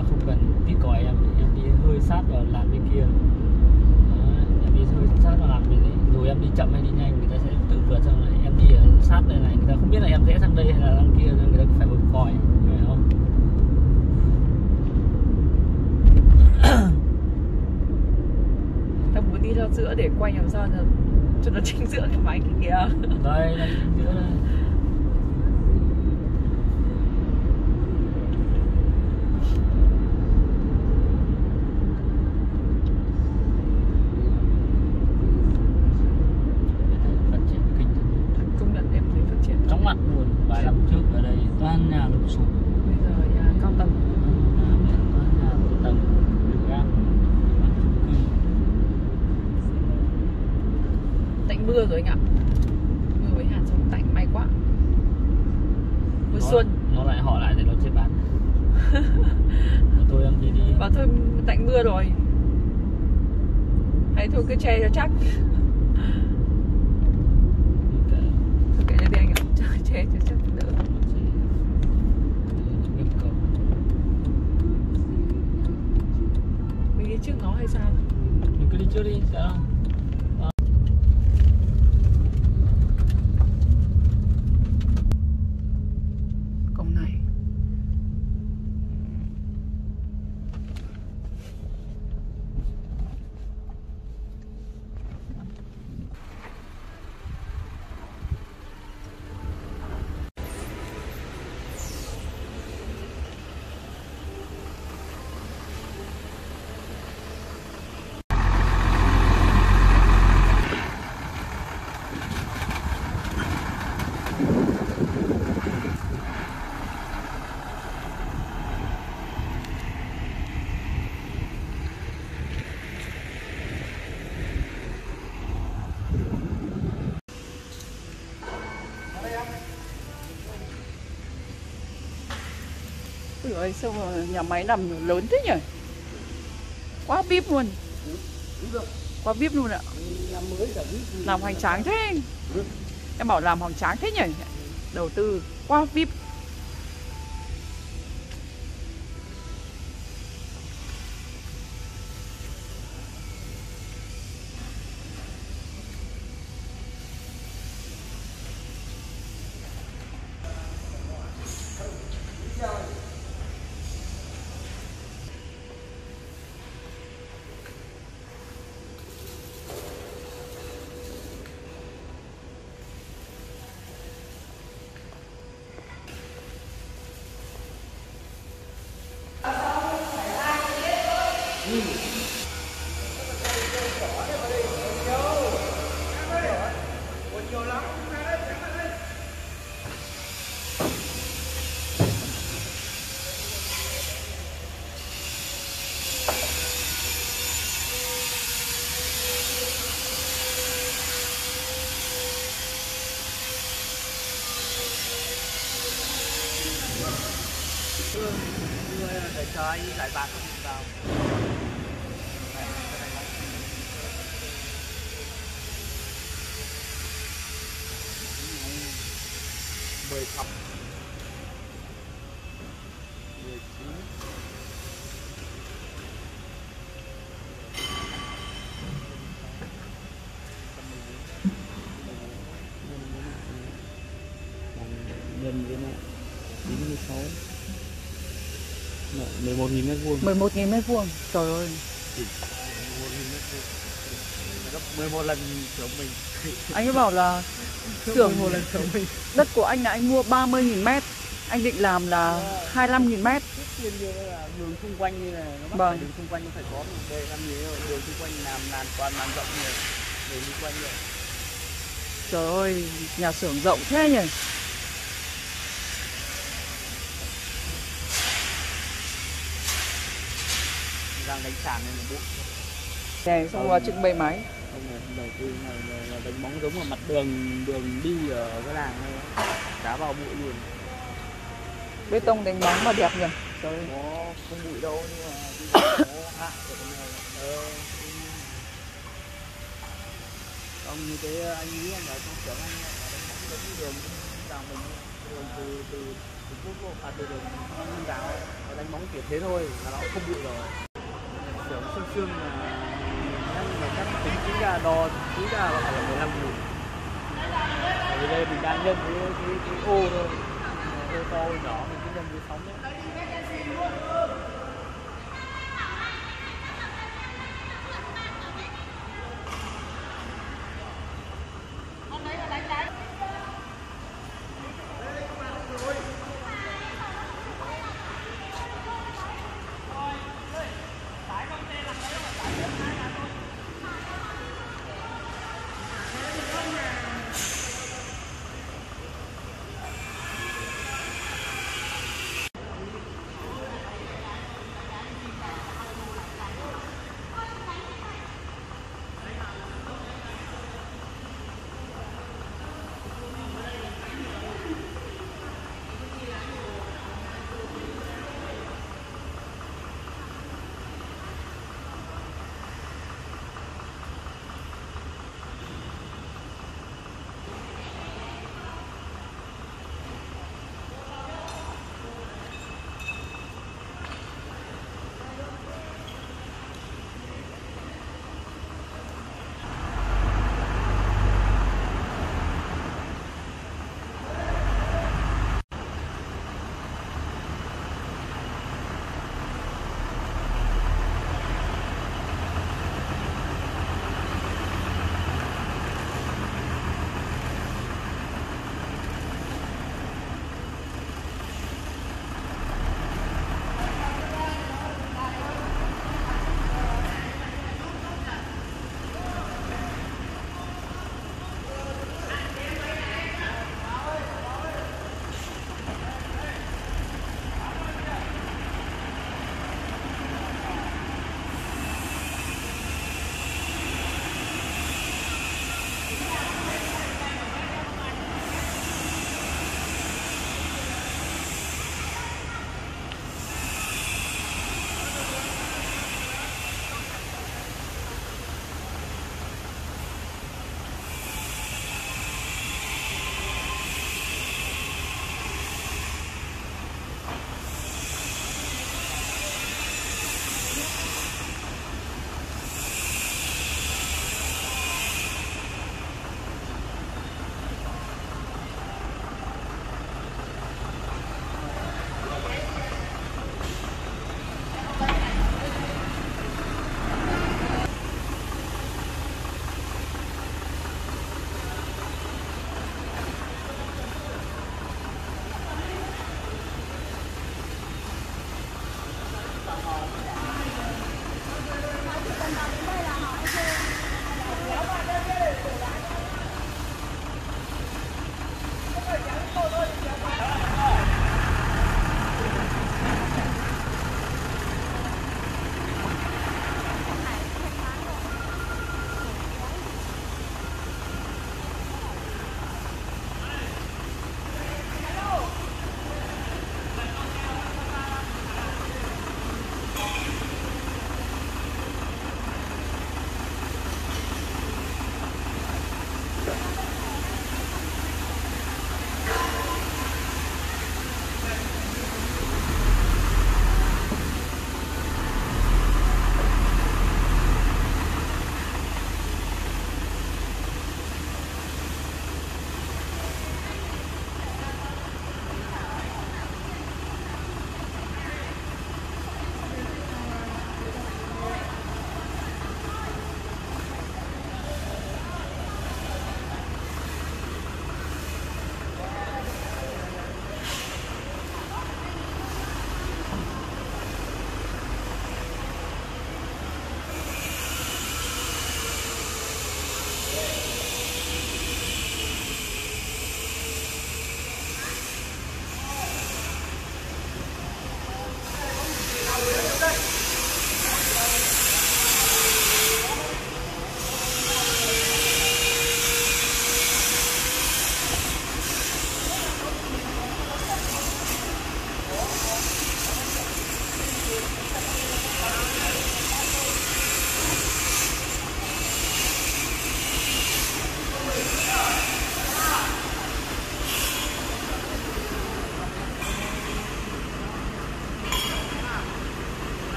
là không cần tít còi, em đi hơi sát vào làn bên kia. Đó, em đi hơi sát vào làn bên đấy, rồi em đi chậm hay đi nhanh người ta sẽ tự vượt sang này. Em đi ở sát đây này, người ta không biết là em rẽ sang đây hay là sang kia, nên người ta phải bấm còi, hiểu không? Ta muốn đi ra giữa để quay làm sao cho nó chính giữa cái máy kia kìa. Đây là chính giữa đây. Phát triển kinh thật. Công nhận em thấy phát triển Chóng mặt luôn. Vài năm trước ở đây toàn nhà lụp sụp. bây giờ nhà cao tầng. Toàn nhà cao tầng, đường ngang, chung cư. Tạnh mưa rồi anh ạ. Mưa với hạt xong tạnh, may quá. Mưa xuân. Nó lại họ lại để nó chết bán. Thôi em đi. Và thôi tạnh mưa rồi. Hay thôi cứ che cho chắc. Thôi kệ đi anh ạ. Che cho chắc đỡ. Mình đi trước nó hay sao? Mình cứ đi trước đi, sẽ không? Cổng này. Ui ơi, sao mà nhà máy nằm lớn thế nhỉ? Quá VIP luôn. Quá VIP luôn ạ. Làm hoành tráng thế. Em bảo làm hoành tráng thế nhỉ? Đầu tư quá VIP. Để cho anh giải bạc không vào. Mười cặp. 19. Nhân với lại 96. 11.000 mét vuông. 11.000 mét vuông. Trời ơi. 11.000 mét vuông. Gấp 11 lần của mình. Anh ấy bảo là xưởng một lần của mình. Đất của anh là anh mua 30.000 mét. Anh định làm là 25.000 mét. Trước tiên là đường xung quanh như này, nó bắt đường xung quanh nó phải có một đây làm gì rồi, đường xung quanh làm làn toàn làn rộng nhiều, đường xung quanh nhiều. Trời ơi, nhà xưởng rộng thế nhỉ. Đang đánh sàn này là bộ. Này, xong rồi trưng bày máy. Ông này đầu tư này là đánh bóng giống ở mặt đường đi ở cái làng này, đá vào bụi luôn. Bê tông đánh bóng mà đẹp nhỉ. Trời ơi. Nó không bụi đâu nhưng mà nó hạ của con này. Ông như thế anh nghĩ là trong xưởng anh đánh bóng giống như đường làng mình, đường từ từ đường Minh Đào nó đánh bóng kiểu thế thôi là nó không bụi rồi. Sớm sương sương là các tính chính ra đo chính ra nó phải là 15 nghìn. Bởi vì đây mình đang nhân cái ô thôi, ô to ô nhỏ mình cứ nhân với sóng đấy.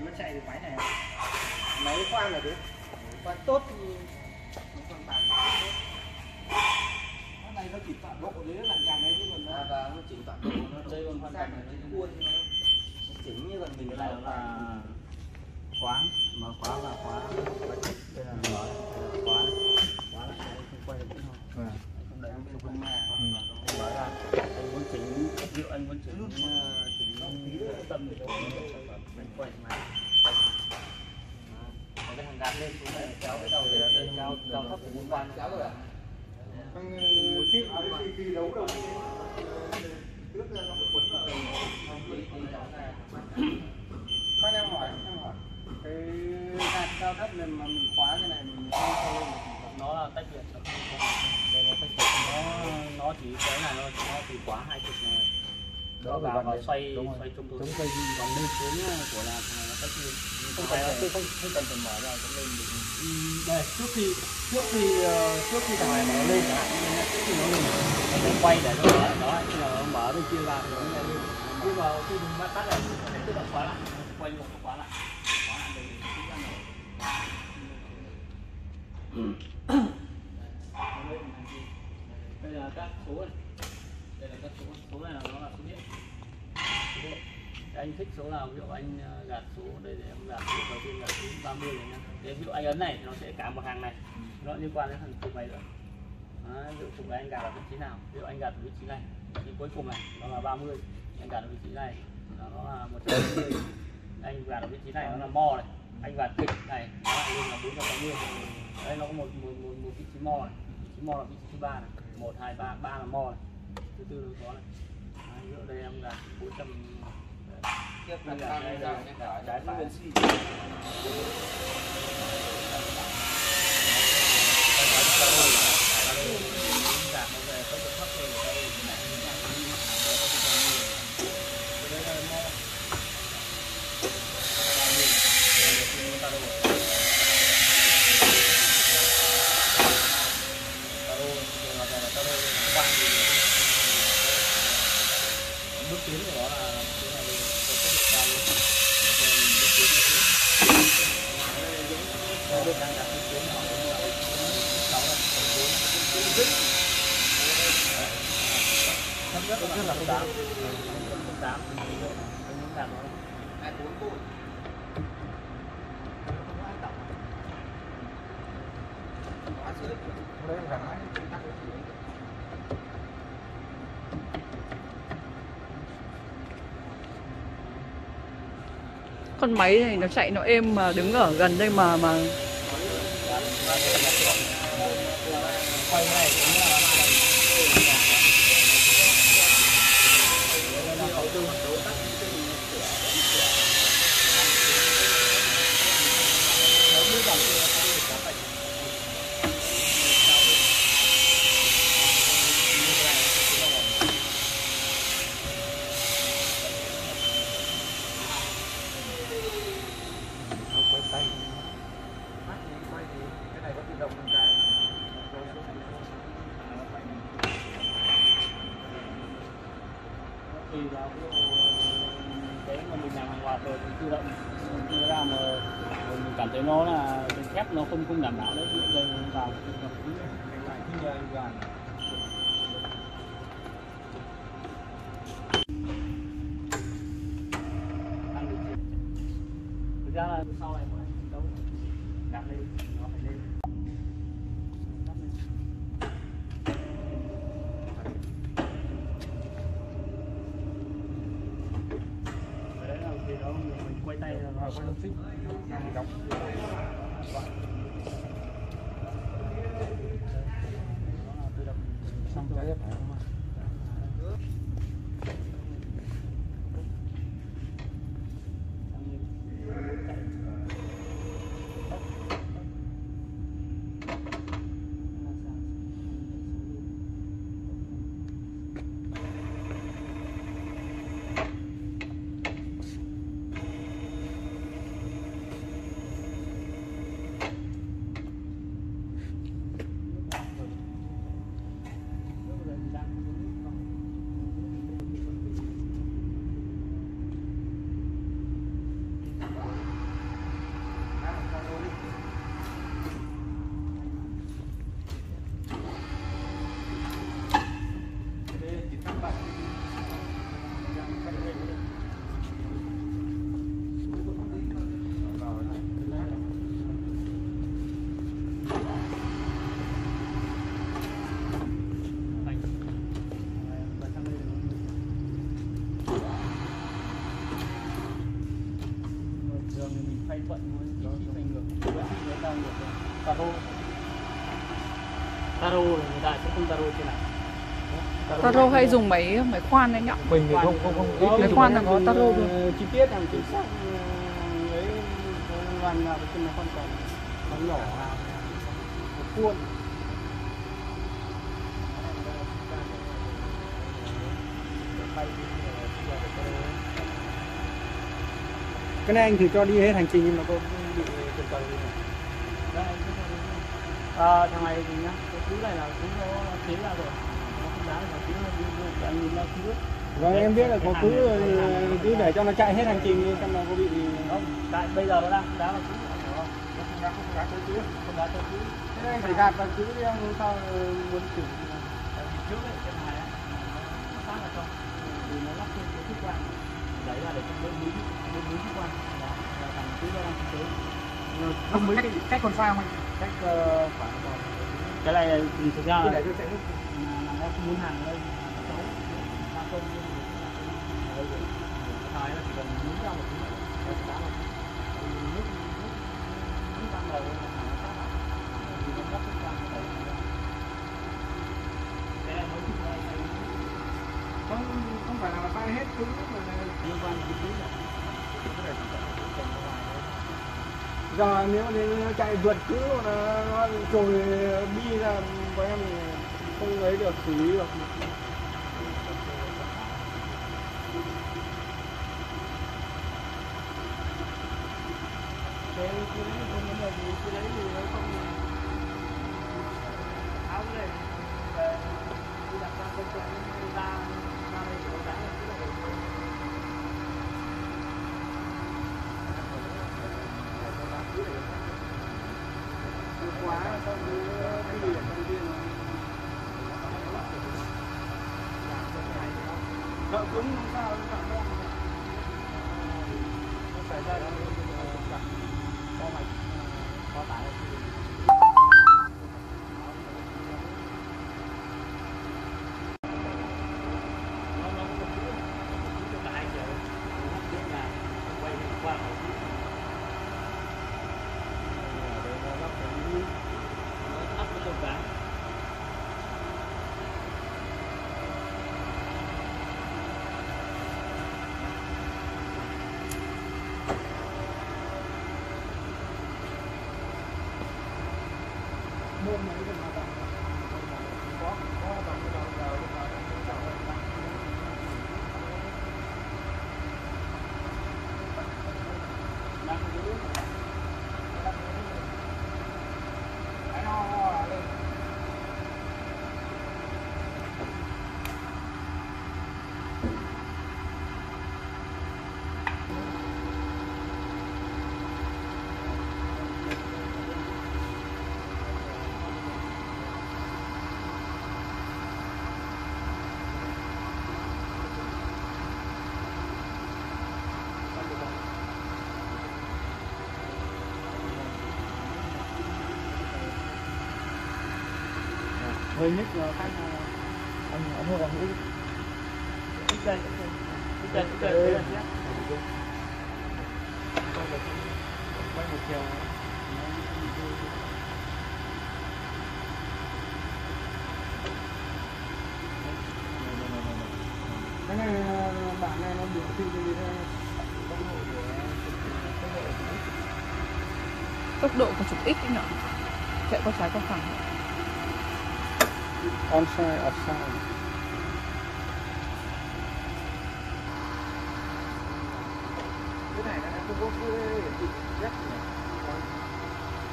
Nó chạy được máy này. Máy khoan là thế. Khoan tốt thì khoan bàn tốt. Cái này nó chỉ tọa độ đấy là nhà này chứ còn Và nó chỉnh tọa độ nó chơi còn khoan bàn này nó cuôn nó chỉnh như gần mình cái này là khóa, mà khóa là khóa chích, đây là mở, đây là khóa lại không quay được nữa thôi. Không đẩy không không mà mở ra. Anh muốn chỉnh, ví dụ anh muốn chỉnh tâm để mình quay máy. Cái thằng gạt lên xuống này kéo cái đầu để lên cao thấp của bốn quan kéo rồi ạ. Khi đấu đầu trước ra nó quấn vào. Con em hỏi cái gạt cao thấp này mà mình khóa cái này mình không lên nó là tách biệt, đây nó tách biệt, nó chỉ cái này nó chỉ khóa 20 này đó vào xoay trung thôi, còn lên xuống của là nó tách biệt, không cần phải mở ra cũng lên được. Đây trước khi thằng này nó lên trước khi nó lên nó phải quay để nó mở đó, khi nào nó mở bên kia ra thì nó lên, nhưng mà khi mình bắt này nó sẽ tự động khóa lại, quay ngược khóa lại đây. Đây là các số này, đây là các số này là nó là số điện. Anh thích số nào, ví dụ anh gạt số đây để em gạt số đầu tiên là số 30 này nhá. Ví dụ anh ấn này nó sẽ cả một hàng này, nó liên quan đến thằng chụp này nữa. Ví dụ chụp này anh gạt ở vị trí nào, ví dụ anh gạt ở vị trí này, vị trí cuối cùng này nó là 30, anh gạt ở vị trí này nó là 120, anh gạt ở vị trí này nó là mo này, anh gạt kịch này nó lại lên là 460. Đây nó có một vị trí mo này, vị trí mo là vị trí thứ 3 này, 1 2 3, 3 là mo này, thứ tư nó có này. Ví dụ đây em gạt 400 Tiếp là đây là trái phải. Bước tiến của nó là cái này có được cao luôn. Bước tiến đây bên đang đặt bước tiến nhỏ là 6 là 4 thấp nhất là 8 8 anh muốn đạt nó 24 tuổi. Quá dưới. Đây là máy tắt. Con máy này nó chạy nó êm mà đứng ở gần đây mà quay này cũng là Cái nào mà mình cảm thấy nó là cái thép nó không đảm bảo đấy, dây vào gặp khí lại khi dây vào. Thực ra là sau này mọi người đấu đặt lên nó phải lên. Đấy là khi đó mình quay tay vào quay lưng xích đóng xong rồi phải không ạ? Taro người ta sẽ không taro trên này. Taro hay dùng máy khoan đấy nhỉ? Mình thì không máy khoan là có taro luôn. Chi tiết làm chính xác lấy loàn nào trên máy khoan còn nó nhỏ một khuôn. Cái này anh thử cho đi hết hành trình nhưng mà có bị trần trần gì không? Thằng này thì nhá, cái thứ này là cũng nó chế ra rồi, nó không đáng là thứ là nhìn ra thứ. Vâng, em biết là có cứ để cho nó chạy hết hành trình đi xem nó có bị không. Tại bây giờ nó đang đá vào thứ, không đá tới thứ. Thế anh phải gạt vào thứ đi không sao muốn thử. Tại vì trước ấy cái này nó phát vào trong, thì nó lắp trên cái thức quang, đẩy ra để cho bên núi thức quang, đó là thằng thứ đó đang tới. Không mấy cách còn sao không anh? Cách khoảng cái này thực ra là để cho chạy nước. Em không muốn hàng ở đây xấu, gia công như thế này. Cái là chỉ cần nhúng ra một tí nữa, cái đá là nước tăng đầu là nó sát lại, thì nó gấp thức quang đấy. Cái này mới chụp lại này. Không phải là bay hết thứ mà Liên quan đến thứ này. giờ nếu nó chạy vượt cứ nó trồi bi ra của em thì không lấy được, xử lý được. Cái đấy không vấn đề gì, cái đấy thì nó không áo cái này đi đặt ra công trạng ra đây của đá quá xong cái gì ở trong kia đợi cứng không sao nó xảy ra có mạch có tải hơi nhích là khách anh hơi còn ít. Ít đây nhé. Quay một chiều. Cái này bạn này nó biểu thị gì đây? Tốc độ của chục x nữa, chạy qua trái qua phải. Onside, offside.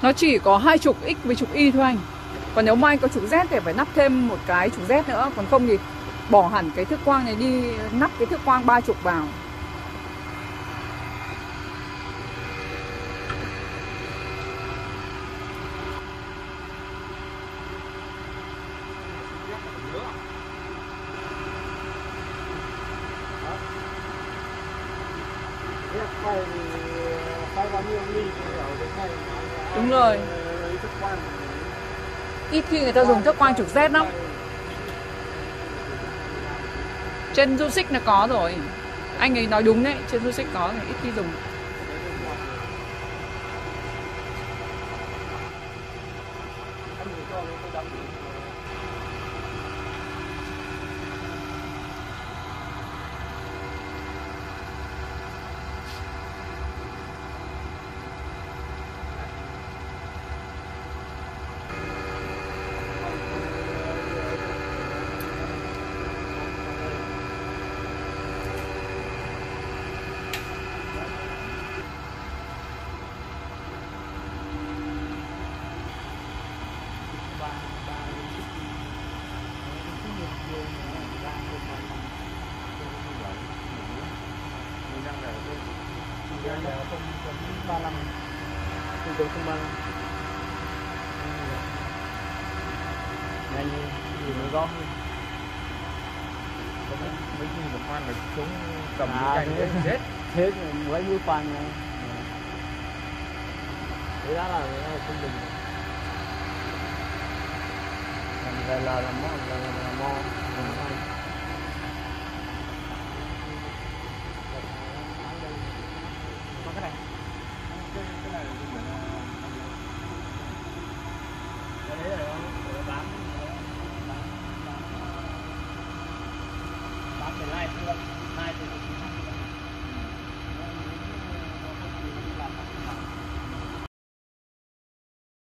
Nó chỉ có 20 x với chục y thôi anh. Còn nếu mai có trục Z thì phải nắp thêm một cái trục Z nữa. Còn không thì bỏ hẳn cái thước quang này đi, nắp cái thước quang 30 vào. Đúng rồi. Ít khi người ta dùng thước quang trục Z lắm. Trên du xích nó có rồi. Anh ấy nói đúng đấy, trên du xích có thì ít khi dùng. Nhanh gì mới có mấy gì một khoan phải xuống cầm cái canh chết Thế mấy mũi khoan này. Thế đó là trung bình. Là mo. Cái này